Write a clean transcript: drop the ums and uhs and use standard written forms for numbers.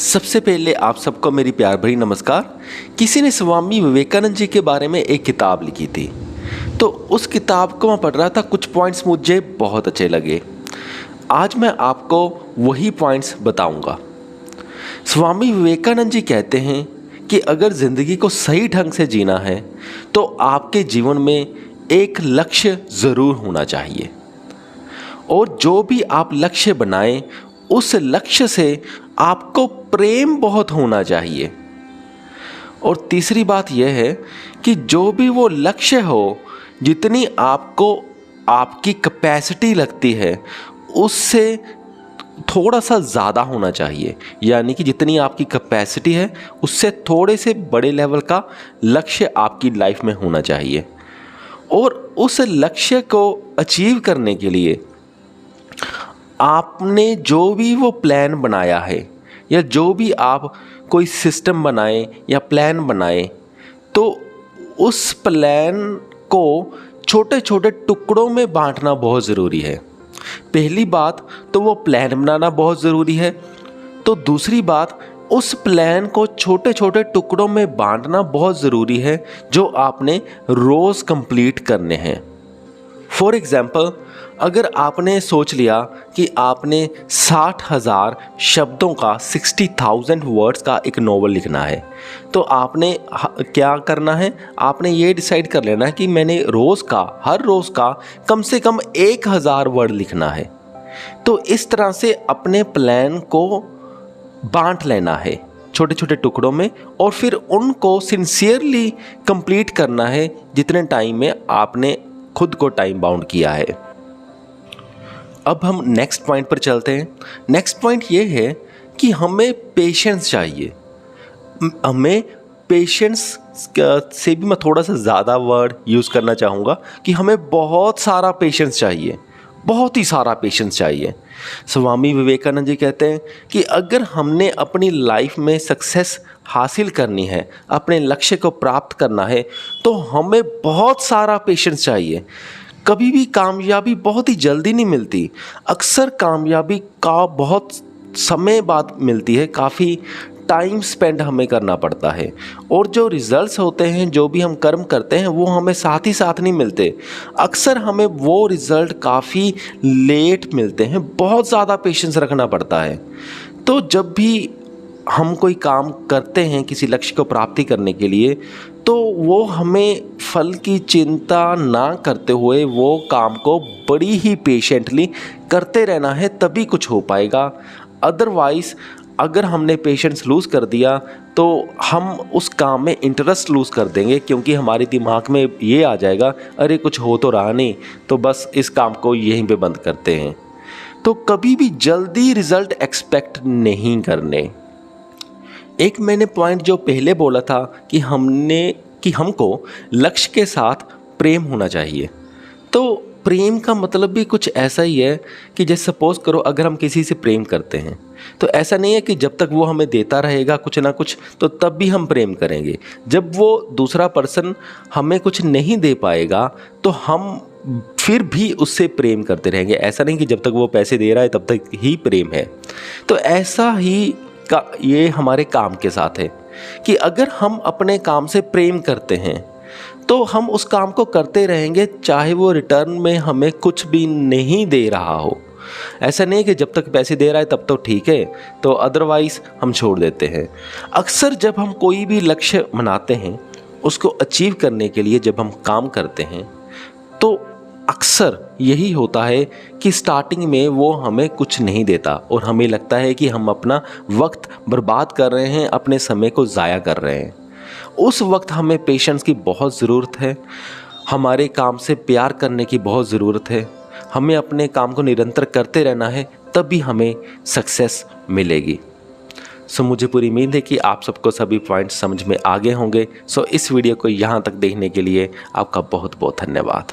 सबसे पहले आप सबको मेरी प्यार भरी नमस्कार। किसी ने स्वामी विवेकानंद जी के बारे में एक किताब लिखी थी, तो उस किताब को मैं पढ़ रहा था। कुछ पॉइंट्स मुझे बहुत अच्छे लगे। आज मैं आपको वही पॉइंट्स बताऊंगा। स्वामी विवेकानंद जी कहते हैं कि अगर ज़िंदगी को सही ढंग से जीना है तो आपके जीवन में एक लक्ष्य ज़रूर होना चाहिए, और जो भी आप लक्ष्य बनाएं उस लक्ष्य से आपको प्रेम बहुत होना चाहिए। और तीसरी बात यह है कि जो भी वो लक्ष्य हो, जितनी आपको आपकी कैपेसिटी लगती है उससे थोड़ा सा ज़्यादा होना चाहिए। यानी कि जितनी आपकी कैपेसिटी है उससे थोड़े से बड़े लेवल का लक्ष्य आपकी लाइफ में होना चाहिए। और उस लक्ष्य को अचीव करने के लिए आपने जो भी वो प्लान बनाया है, या जो भी आप कोई सिस्टम बनाएं या प्लान बनाएं, तो उस प्लान को छोटे छोटे टुकड़ों में बांटना बहुत ज़रूरी है। पहली बात तो वो प्लान बनाना बहुत ज़रूरी है। तो दूसरी बात, उस प्लान को छोटे छोटे टुकड़ों में बांटना बहुत ज़रूरी है जो आपने रोज़ कंप्लीट करने हैं। फॉर एग्ज़ाम्पल, अगर आपने सोच लिया कि आपने 60,000 शब्दों का 60,000 वर्ड्स का एक नॉवल लिखना है, तो आपने क्या करना है, आपने ये डिसाइड कर लेना है कि मैंने हर रोज़ का कम से कम 1,000 वर्ड लिखना है। तो इस तरह से अपने प्लान को बांट लेना है छोटे छोटे टुकड़ों में, और फिर उनको सिंसियरली कंप्लीट करना है जितने टाइम में आपने खुद को टाइम बाउंड किया है। अब हम नेक्स्ट पॉइंट पर चलते हैं। नेक्स्ट पॉइंट ये है कि हमें पेशेंस चाहिए। हमें पेशेंस से भी मैं थोड़ा सा ज़्यादा वर्ड यूज़ करना चाहूँगा कि हमें बहुत सारा पेशेंस चाहिए, बहुत ही सारा पेशेंस चाहिए। स्वामी विवेकानंद जी कहते हैं कि अगर हमने अपनी लाइफ में सक्सेस हासिल करनी है, अपने लक्ष्य को प्राप्त करना है, तो हमें बहुत सारा पेशेंस चाहिए। कभी भी कामयाबी बहुत ही जल्दी नहीं मिलती। अक्सर कामयाबी का बहुत समय बाद मिलती है, काफ़ी टाइम स्पेंड हमें करना पड़ता है। और जो रिज़ल्ट्स होते हैं, जो भी हम कर्म करते हैं, वो हमें साथ ही साथ नहीं मिलते। अक्सर हमें वो रिज़ल्ट काफ़ी लेट मिलते हैं। बहुत ज़्यादा पेशेंस रखना पड़ता है। तो जब भी हम कोई काम करते हैं किसी लक्ष्य को प्राप्ति करने के लिए, तो वो हमें फल की चिंता ना करते हुए वो काम को बड़ी ही पेशेंटली करते रहना है, तभी कुछ हो पाएगा। अदरवाइज़ अगर हमने पेशेंस लूज़ कर दिया तो हम उस काम में इंटरेस्ट लूज़ कर देंगे, क्योंकि हमारे दिमाग में ये आ जाएगा, अरे कुछ हो तो रहा नहीं, तो बस इस काम को यहीं पे बंद करते हैं। तो कभी भी जल्दी रिज़ल्ट एक्सपेक्ट नहीं करने। एक मैंने पॉइंट जो पहले बोला था कि हमको लक्ष्य के साथ प्रेम होना चाहिए। तो प्रेम का मतलब भी कुछ ऐसा ही है कि जैसे सपोज़ करो, अगर हम किसी से प्रेम करते हैं तो ऐसा नहीं है कि जब तक वो हमें देता रहेगा कुछ ना कुछ तो तब भी हम प्रेम करेंगे। जब वो दूसरा पर्सन हमें कुछ नहीं दे पाएगा तो हम फिर भी उससे प्रेम करते रहेंगे। ऐसा नहीं कि जब तक वो पैसे दे रहा है तब तक ही प्रेम है। तो ऐसा ही ये हमारे काम के साथ है कि अगर हम अपने काम से प्रेम करते हैं तो हम उस काम को करते रहेंगे, चाहे वो रिटर्न में हमें कुछ भी नहीं दे रहा हो। ऐसा नहीं कि जब तक पैसे दे रहा है तब तो ठीक है, तो अदरवाइज़ हम छोड़ देते हैं। अक्सर जब हम कोई भी लक्ष्य बनाते हैं, उसको अचीव करने के लिए जब हम काम करते हैं, तो अक्सर यही होता है कि स्टार्टिंग में वो हमें कुछ नहीं देता और हमें लगता है कि हम अपना वक्त बर्बाद कर रहे हैं, अपने समय को ज़ाया कर रहे हैं। उस वक्त हमें पेशेंस की बहुत ज़रूरत है, हमारे काम से प्यार करने की बहुत ज़रूरत है। हमें अपने काम को निरंतर करते रहना है, तभी हमें सक्सेस मिलेगी। सो मुझे पूरी उम्मीद है कि आप सबको सभी पॉइंट्स समझ में आ गए होंगे। सो इस वीडियो को यहाँ तक देखने के लिए आपका बहुत बहुत धन्यवाद।